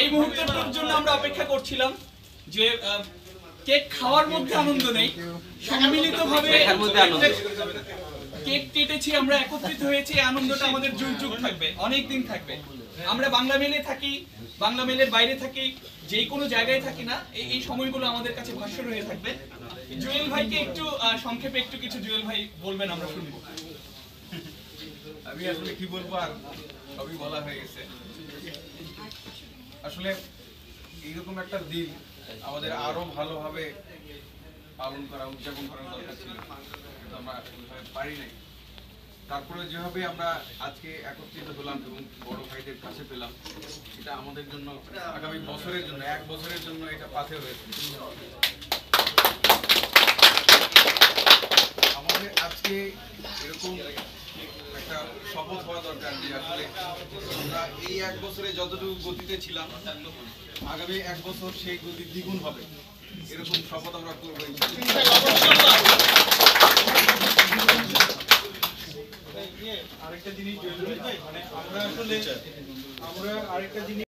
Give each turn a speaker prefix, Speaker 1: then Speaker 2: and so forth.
Speaker 1: এই মুহূর্তটার জন্য আমরা অপেক্ষা করছিলাম যে কেক খাওয়ার মধ্যে আনন্দ নেই, সম্মিলিতভাবে কেক কেটেছি, আমরা একত্রিত হয়েছি, এই আনন্দটা আমাদের যুগ যুগ থাকবে, অনেক দিন থাকবে। আমরা বাংলা মেলে থাকি, বাংলা মেলের বাইরে থাকি, যে কোনো জায়গায় থাকি না, এই সময়গুলো আমাদের কাছে ভাস্বর হয়ে থাকবে। জুয়েল ভাইকে একটু সংক্ষেপে একটু কিছু জুয়েল ভাই বলবেন, আমরা শুনবো।
Speaker 2: আমি আসলে কি বলবো, আর সবই বলা হয়ে গেছে। আসলে এইরকম একটা দিন আমাদের আরো ভালোভাবে পালন করা, উদযাপন করার দরকার ছিল, কিন্তু আমরা ওইভাবে পারি নাই। তারপরে যেভাবে আমরা আজকে একত্রিত হলাম এবং বড় ভাইদের কাছে পেলাম, এটা আমাদের জন্য আগামী বছরের জন্য, 1 বছরের জন্য এটা পাথেয় হয়েছে। আমাদের আজকে এরকম একটা শপথ হওয়া দরকার যে আসলে আমরা এই 1 বছরে যতটুকু গতিতে ছিলাম, আগামী 1 বছর সেই গতি দ্বিগুণ হবে, এরকম শপথ আমরা করবো।
Speaker 3: আরেকটা জিনিস, মানে আমরা আসলে আরেকটা জিনিস